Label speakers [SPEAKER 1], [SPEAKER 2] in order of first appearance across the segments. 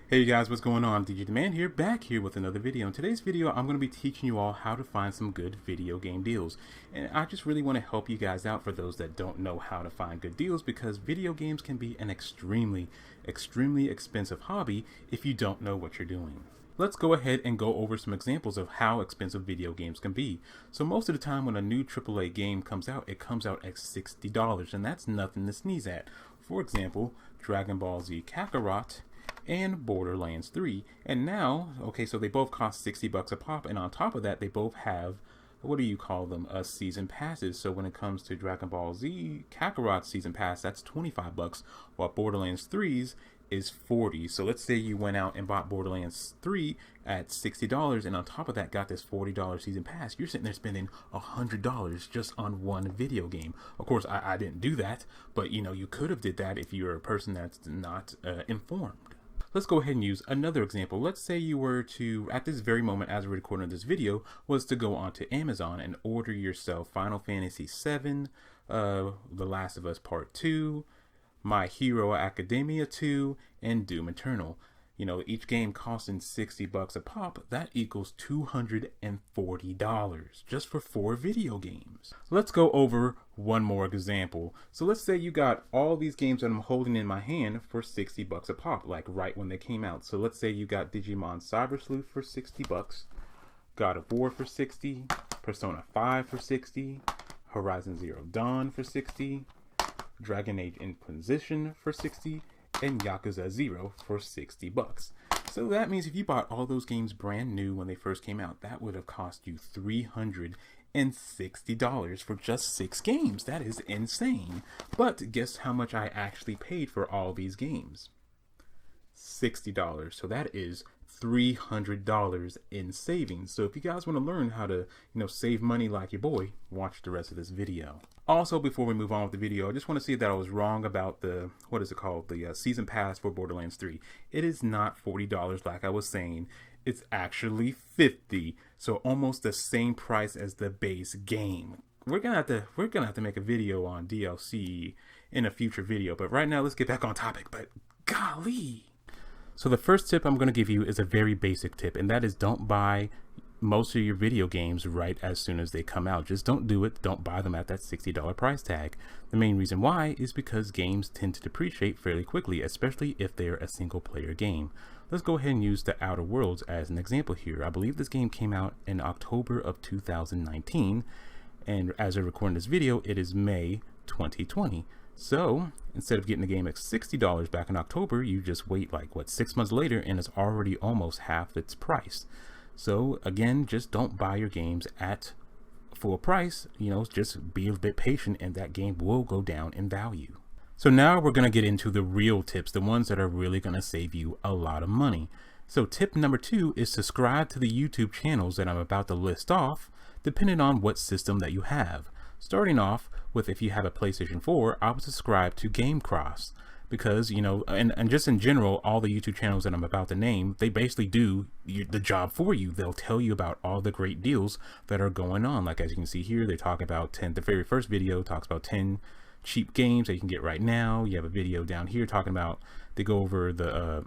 [SPEAKER 1] Hey guys, what's going on? DJ Demand here, back here with another video. In today's video, I'm going to be teaching you all how to find some good video game deals. And I just really want to help you guys out for those that don't know how to find good deals, because video games can be an extremely expensive hobby if you don't know what you're doing. Let's go ahead and go over some examples of how expensive video games can be. So most of the time when a new AAA game comes out, it comes out at $60, and that's nothing to sneeze at. For example, Dragon Ball Z Kakarot and Borderlands 3. And now, okay, so they both cost $60 a pop, and on top of that, they both have, what do you call them, season passes. So when it comes to Dragon Ball Z Kakarot season pass, that's $25, while Borderlands 3's is $40. So let's say you went out and bought Borderlands 3 at $60, and on top of that got this $40 season pass. You're sitting there spending $100 just on one video game. Of course, I didn't do that, but you know, you could have did that if you're a person that's not informed. Let's go ahead and use another example. Let's say you were to, at this very moment as we're recording this video, was to go onto Amazon and order yourself Final Fantasy VII, The Last of Us Part 2, My Hero Academia 2, and Doom Eternal. You know, each game costing $60 a pop, that equals $240 just for 4 video games. Let's go over one more example. So let's say you got all these games that I'm holding in my hand for $60 a pop, like right when they came out. So let's say you got Digimon Cyber Sleuth for $60, God of War for $60, Persona 5 for $60, Horizon Zero Dawn for $60, Dragon Age Inquisition for $60, and Yakuza 0 for $60. So that means if you bought all those games brand new when they first came out, that would have cost you $360 for just 6 games. That is insane. But guess how much I actually paid for all these games? $60. So that is $300 in savings. So if you guys want to learn how to, save money like your boy, watch the rest of this video. Also, before we move on with the video, I just want to say that I was wrong about the, the season pass for Borderlands 3. It is not $40 like I was saying. It's actually $50. So almost the same price as the base game. We're gonna have to make a video on DLC in a future video. But right now, let's get back on topic. But golly. So the first tip I'm going to give you is a very basic tip, and that is don't buy most of your video games right as soon as they come out. Just don't do it. Don't buy them at that $60 price tag. The main reason why is because games tend to depreciate fairly quickly, especially if they're a single player game. Let's go ahead and use The Outer Worlds as an example here. I believe this game came out in October of 2019, and as I record this video, it is May 2020. So instead of getting the game at $60 back in October, you just wait like 6 months later and it's already almost half its price. So again, just don't buy your games at full price. Just be a bit patient and that game will go down in value. So now we're going to get into the real tips, the ones that are really going to save you a lot of money. So tip number 2 is subscribe to the YouTube channels that I'm about to list off, depending on what system that you have. Starting off with, if you have a PlayStation 4, I would subscribe to GameCross because, and just in general, all the YouTube channels that I'm about to name, they basically do the job for you. They'll tell you about all the great deals that are going on. Like as you can see here, they talk about the very first video talks about 10 cheap games that you can get right now. You have a video down here talking about, they go over the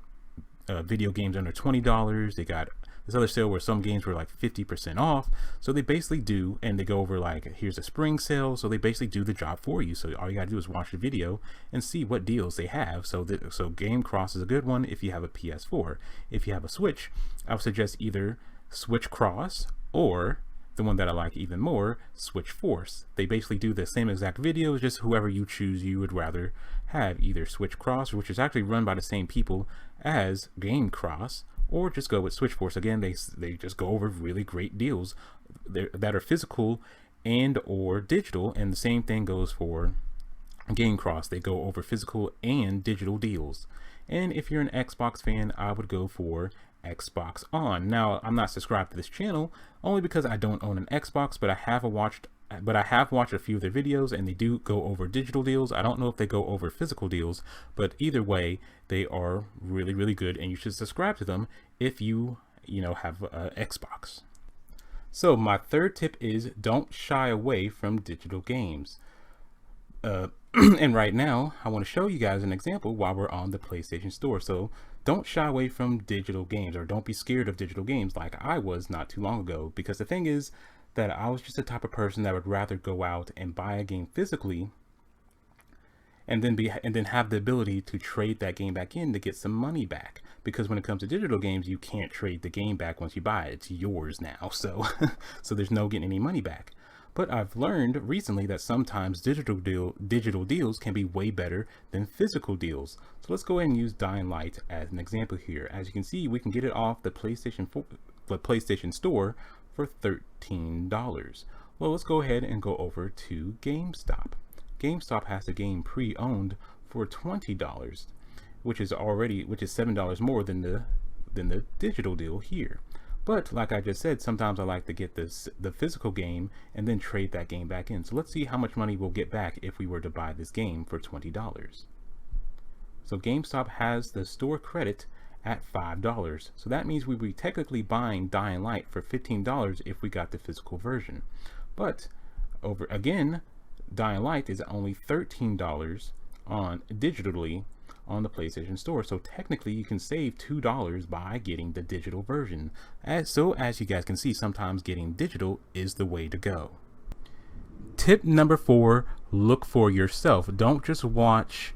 [SPEAKER 1] video games under $20. They got this other sale where some games were like 50% off. So they basically do, and they go over here's a spring sale. So they basically do the job for you. So all you gotta do is watch the video and see what deals they have. So GameCross is a good one if you have a PS4. If you have a Switch, I would suggest either Switch Cross or the one that I like even more, Switch Force. They basically do the same exact videos, just whoever you choose you would rather have, either Switch Cross, which is actually run by the same people as GameCross, or just go with Switch Force. Again, they just go over really great deals that are physical and or digital, and the same thing goes for GameCross. They go over physical and digital deals. And if you're an Xbox fan, I would go for Xbox On. Now, I'm not subscribed to this channel only because I don't own an Xbox, but I have watched a few of their videos, and they do go over digital deals. I don't know if they go over physical deals, but either way, they are really, really good, and you should subscribe to them if you have an Xbox. So my third tip is don't shy away from digital games. And right now, I want to show you guys an example while we're on the PlayStation Store. So Don't shy away from digital games, or don't be scared of digital games like I was not too long ago, because the thing is that I was just the type of person that would rather go out and buy a game physically and then have the ability to trade that game back in to get some money back. Because when it comes to digital games, you can't trade the game back once you buy it. It's yours now. So so there's no getting any money back. But I've learned recently that sometimes digital deals can be way better than physical deals. So let's go ahead and use Dying Light as an example here. As you can see, we can get it off the PlayStation Store for $13. Well, let's go ahead and go over to GameStop. GameStop has the game pre-owned for $20, which is $7 more than the digital deal here. But like I just said, sometimes I like to get the physical game and then trade that game back in. So let's see how much money we'll get back if we were to buy this game for $20. So GameStop has the store credit at $5. So that means we'd be technically buying Dying Light for $15 if we got the physical version. But over again, Dying Light is only $13 digitally on the PlayStation Store. So technically you can save $2 by getting the digital version. As you guys can see, sometimes getting digital is the way to go. Tip number 4, look for yourself. Don't just watch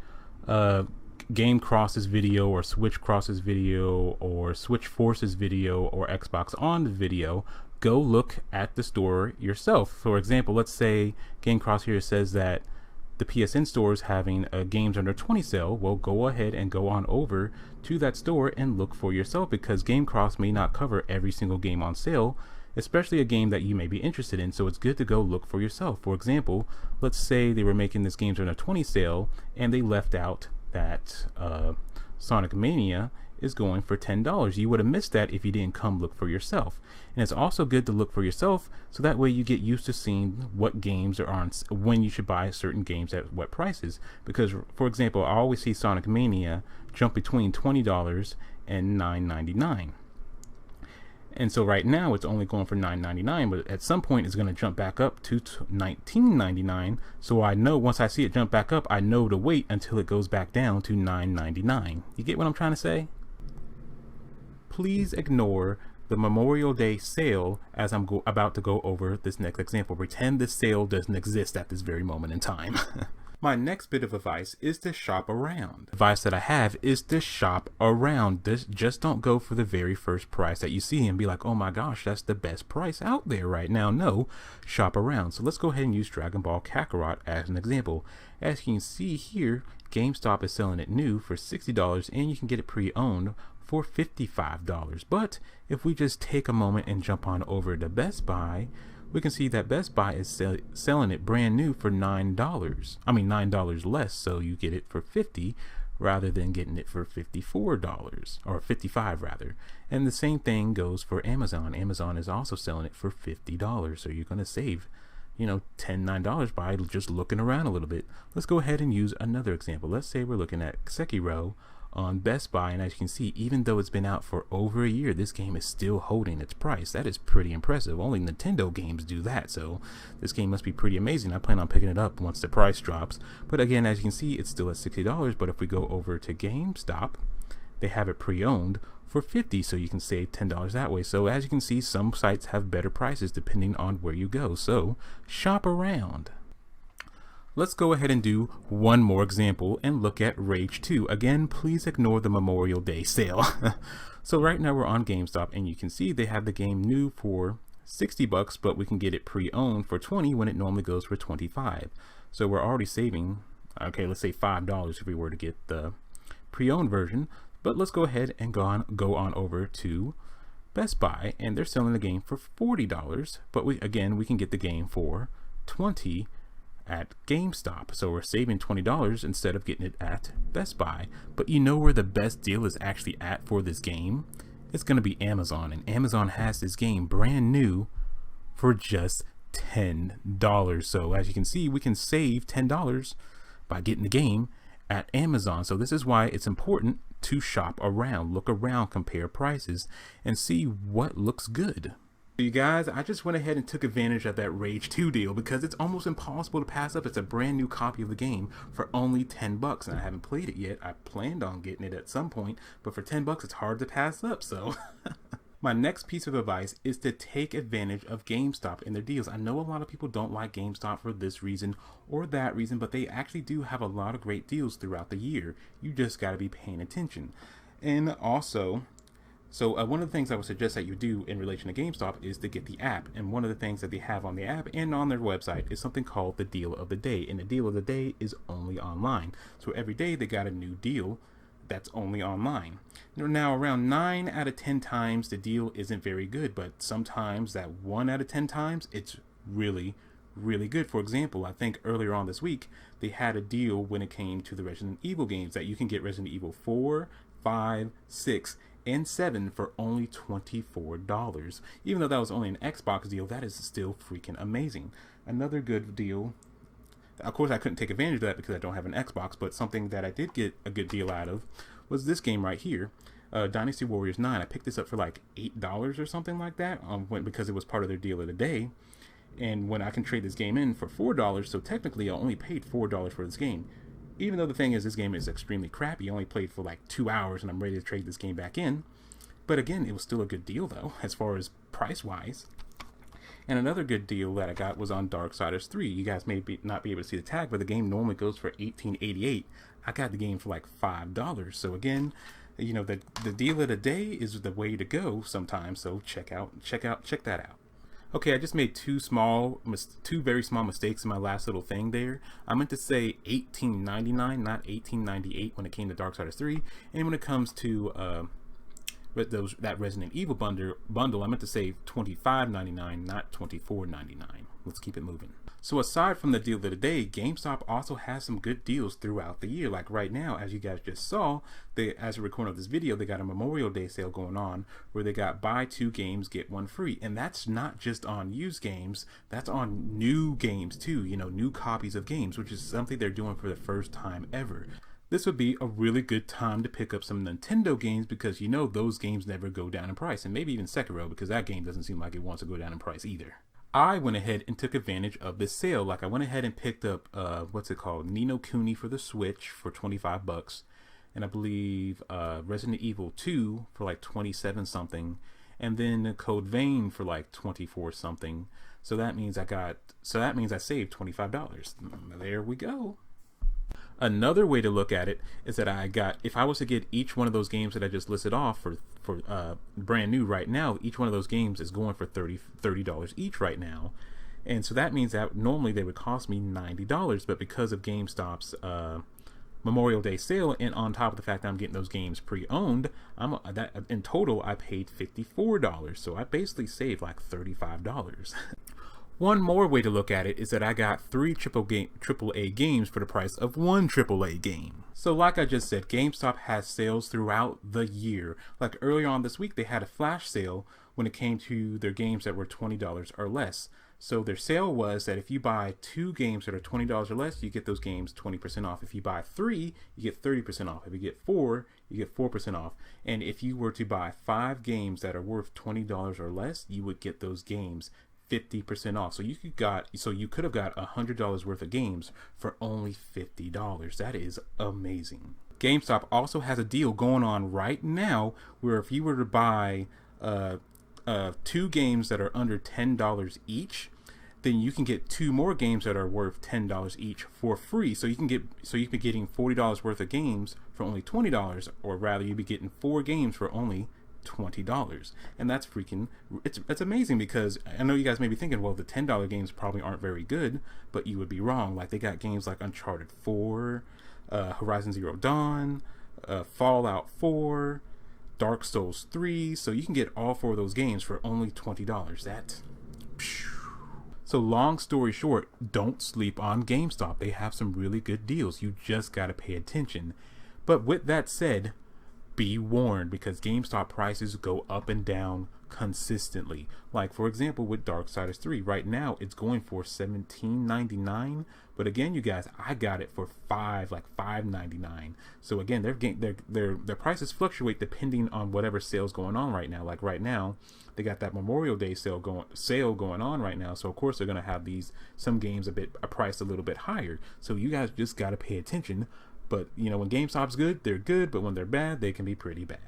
[SPEAKER 1] Game Cross's video or Switch Cross's video or Switch Force's video or Xbox On video. Go look at the store yourself. For example, let's say Game Cross here says that the PSN store is having a games under 20 sale. Well, go ahead and go on over to that store and look for yourself, because Game Cross may not cover every single game on sale, especially a game that you may be interested in. So it's good to go look for yourself. For example, let's say they were making this games under 20 sale and they left out that Sonic Mania is going for $10. You would have missed that if you didn't come look for yourself. And it's also good to look for yourself, so that way you get used to seeing what games are on, when you should buy certain games at what prices. Because for example, I always see Sonic Mania jump between $20 and $9.99. And so right now it's only going for $9.99, but at some point it's going to jump back up to $19.99. So I know once I see it jump back up, I know to wait until it goes back down to $9.99. You get what I'm trying to say? Please ignore the Memorial Day sale as I'm about to go over this next example. Pretend this sale doesn't exist at this very moment in time. My next bit of advice is to shop around. Advice that I have is to shop around. Just don't go for the very first price that you see and be like, oh my gosh, that's the best price out there right now. No, shop around. So let's go ahead and use Dragon Ball Kakarot as an example. As you can see here, GameStop is selling it new for $60 and you can get it pre-owned for $55. But if we just take a moment and jump on over to Best Buy, we can see that Best Buy is selling it brand new for $9. I mean $9 less, so you get it for $50 rather than getting it for $54 or $55 rather. And the same thing goes for Amazon. Amazon is also selling it for $50, so you're going to save, you know, $9 by just looking around a little bit. Let's go ahead and use another example. Let's say we're looking at Sekiro on Best Buy, and as you can see, even though it's been out for over a year, this game is still holding its price. That is pretty impressive. Only Nintendo games do that, so this game must be pretty amazing. I plan on picking it up once the price drops. But again, as you can see, it's still at $60. But if we go over to GameStop, they have it pre-owned for $50, so you can save $10 that way. So as you can see, some sites have better prices depending on where you go. So shop around. Let's go ahead and do one more example and look at Rage 2. Again, please ignore the Memorial Day sale. So right now we're on GameStop and you can see they have the game new for $60, but we can get it pre-owned for $20 when it normally goes for $25. So we're already saving, okay, let's say $5 if we were to get the pre-owned version. But let's go ahead and go on over to Best Buy, and they're selling the game for $40, but we can get the game for $20 at GameStop. So we're saving $20 instead of getting it at Best Buy. But you know where the best deal is actually at for this game? It's going to be Amazon, and Amazon has this game brand new for just $10. So as you can see, we can save $10 by getting the game at Amazon. So this is why it's important to shop around, look around, compare prices, and see what looks good. You guys, I just went ahead and took advantage of that Rage 2 deal because it's almost impossible to pass up. It's a brand new copy of the game for only 10 bucks, and I haven't played it yet. I planned on getting it at some point, but for 10 bucks it's hard to pass up. So my next piece of advice is to take advantage of GameStop and their deals. I know a lot of people don't like GameStop for this reason or that reason, but they actually do have a lot of great deals throughout the year. You just got to be paying attention. And also, one of the things I would suggest that you do in relation to GameStop is to get the app. And one of the things that they have on the app and on their website is something called the deal of the day. And the deal of the day is only online. So every day they got a new deal that's only online. Now, around 9 out of 10 times the deal isn't very good, but sometimes that 1 out of 10 times it's really, really good. For example, I think earlier on this week they had a deal when it came to the Resident Evil games that you can get Resident Evil 4, 5, 6, and 7 for only $24. Even though that was only an Xbox deal, that is still freaking amazing. Another good deal, of course I couldn't take advantage of that because I don't have an Xbox, but something that I did get a good deal out of was this game right here, Dynasty Warriors 9. I picked this up for like $8 or something like that because it was part of their deal of the day. And when I can trade this game in for $4, so technically I only paid $4 for this game. Even though the thing is, this game is extremely crappy. I only played for like 2 hours and I'm ready to trade this game back in. But again, it was still a good deal though, as far as price-wise. And another good deal that I got was on Darksiders 3. You guys may not be able to see the tag, but the game normally goes for $18.88. I got the game for like $5. So again, you know, the deal of the day is the way to go sometimes. So check that out. Okay, I just made two very small mistakes in my last little thing there. I meant to say $18.99, not $18.98 when it came to Darksiders 3. And when it comes to that Resident Evil bundle, I meant to say $25.99, not $24.99. Let's keep it moving. So aside from the deal of the day, GameStop also has some good deals throughout the year. Like right now, as you guys just saw, as a recording of this video, they got a Memorial Day sale going on where they got buy 2 games, get 1 free. And that's not just on used games, that's on new games too, you know, new copies of games, which is something they're doing for the first time ever. This would be a really good time to pick up some Nintendo games because you know those games never go down in price, and maybe even Sekiro because that game doesn't seem like it wants to go down in price either. I went ahead and took advantage of this sale. Like I went ahead and picked up what's it called, Ni no Kuni for the Switch for 25 bucks, and I believe Resident Evil 2 for like 27 something, and then Code Vein for like 24 something. So that means I saved $25. There we go. Another way to look at it is that if I was to get each one of those games that I just listed off for brand new right now, each one of those games is going for $30 each right now. And so that means that normally they would cost me $90, but because of GameStop's Memorial Day sale, and on top of the fact that I'm getting those games pre-owned, in total I paid $54. So I basically saved like $35. One more way to look at it is that I got 3 AAA games for the price of 1 AAA game. So like I just said, GameStop has sales throughout the year. Like earlier on this week, they had a flash sale when it came to their games that were $20 or less. So their sale was that if you buy 2 games that are $20 or less, you get those games 20% off. If you buy 3, you get 30% off. If you get 4, you get 4% off. And if you were to buy 5 games that are worth $20 or less, you would get those games 50% off. So you could have got $100 worth of games for only $50. That is amazing. GameStop also has a deal going on right now where if you were to buy 2 games that are under $10 each, then you can get 2 more games that are worth $10 each for free. So you can be getting $40 worth of games for only $20, or rather you'd be getting 4 games for only $20. And that's it's amazing, because I know you guys may be thinking, well, the $10 games probably aren't very good, but you would be wrong. Like they got games like Uncharted 4, Horizon Zero Dawn, Fallout 4, Dark Souls 3, so you can get all 4 of those games for only $20. So long story short, don't sleep on GameStop. They have some really good deals. You just gotta pay attention. But with that said, be warned, because GameStop prices go up and down consistently. Like for example with Darksiders 3, right now it's going for $17.99, but again you guys, I got it for $5.99. So again, their prices fluctuate depending on whatever sale's going on right now. Like right now they got that Memorial Day sale going on right now, so of course they're gonna have some games a price a little bit higher. So you guys just gotta pay attention. But you know, when GameStop's good, they're good, but when they're bad, they can be pretty bad.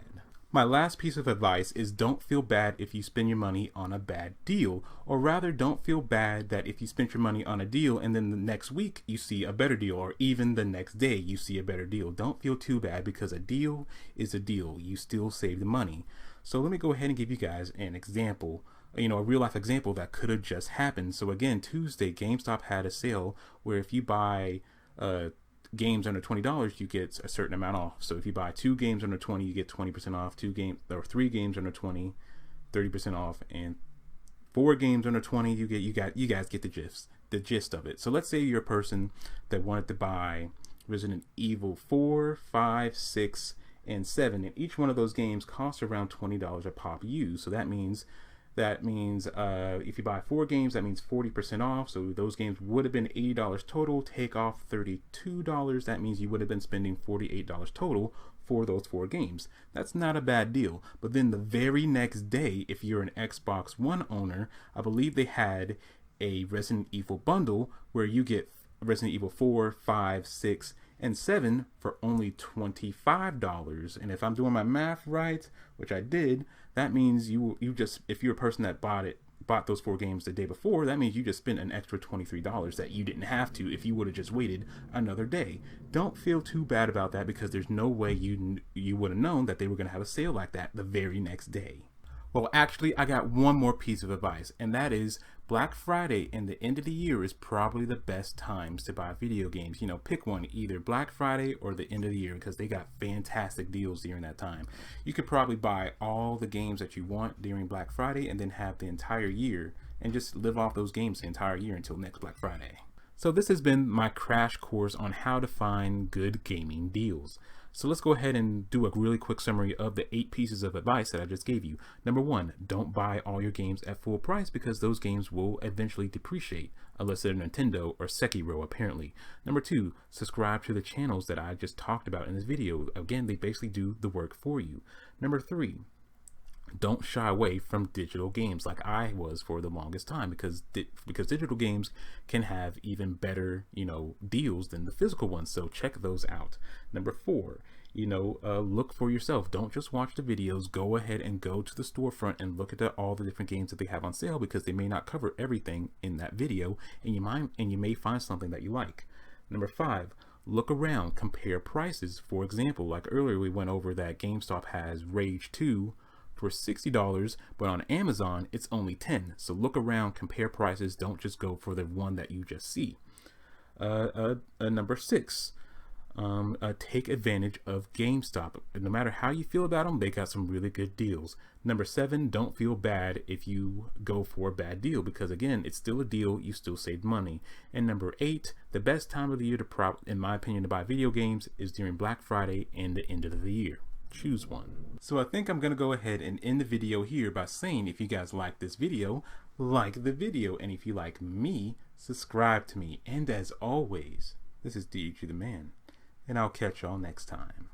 [SPEAKER 1] My last piece of advice is don't feel bad if you spend your money on a bad deal, or rather don't feel bad that if you spent your money on a deal and then the next week you see a better deal, or even the next day you see a better deal. Don't feel too bad, because a deal is a deal. You still save the money. So let me go ahead and give you guys an example, you know, a real life example that could have just happened. So again, Tuesday, GameStop had a sale where if you buy games under $20, you get a certain amount off. So if you buy 2 games under 20, you get 20% off. 3 games under 20, 30% off, and 4 games under 20, you guys get the gist of it. So let's say you're a person that wanted to buy Resident Evil 4, 5, 6, and 7, and each one of those games costs around $20 a pop used. So that means if you buy 4 games, that means 40% off. So those games would have been $80 total. Take off $32. That means you would have been spending $48 total for those 4 games. That's not a bad deal. But then the very next day, if you're an Xbox One owner, I believe they had a Resident Evil bundle where you get Resident Evil 4, 5, 6, and 7 for only $25. And if I'm doing my math right, which I did, that means you just, if you're a person that bought those 4 games the day before, that means you just spent an extra $23 that you didn't have to if you would have just waited another day. Don't feel too bad about that, because there's no way you would have known that they were going to have a sale like that the very next day. Well, actually, I got one more piece of advice, and that is Black Friday and the end of the year is probably the best times to buy video games. You know, pick one, either Black Friday or the end of the year, because they got fantastic deals during that time. You could probably buy all the games that you want during Black Friday and then have the entire year and just live off those games the entire year until next Black Friday. So this has been my crash course on how to find good gaming deals. So let's go ahead and do a really quick summary of the 8 pieces of advice that I just gave you. Number 1, don't buy all your games at full price, because those games will eventually depreciate, unless they're Nintendo or Sekiro apparently. Number 2, subscribe to the channels that I just talked about in this video. Again, they basically do the work for you. Number 3, don't shy away from digital games like I was for the longest time, because digital games can have even better, you know, deals than the physical ones. So check those out. Number 4, you know, look for yourself. Don't just watch the videos. Go ahead and go to the storefront and look at all the different games that they have on sale, because they may not cover everything in that video, and you may find something that you like. Number 5, look around, compare prices. For example, like earlier we went over that GameStop has Rage 2 for $60, but on Amazon it's only $10. So look around, compare prices. Don't just go for the one that you just see. Number 6, take advantage of GameStop. No matter how you feel about them, they got some really good deals. Number 7, don't feel bad if you go for a bad deal, because again, it's still a deal, you still save money. And number 8, the best time of the year in my opinion, to buy video games is during Black Friday and the end of the year. Choose one. So I think I'm gonna go ahead and end the video here by saying, if you guys like this video, like the video, and if you like me, subscribe to me. And as always, this is DH the Man, and I'll catch y'all next time.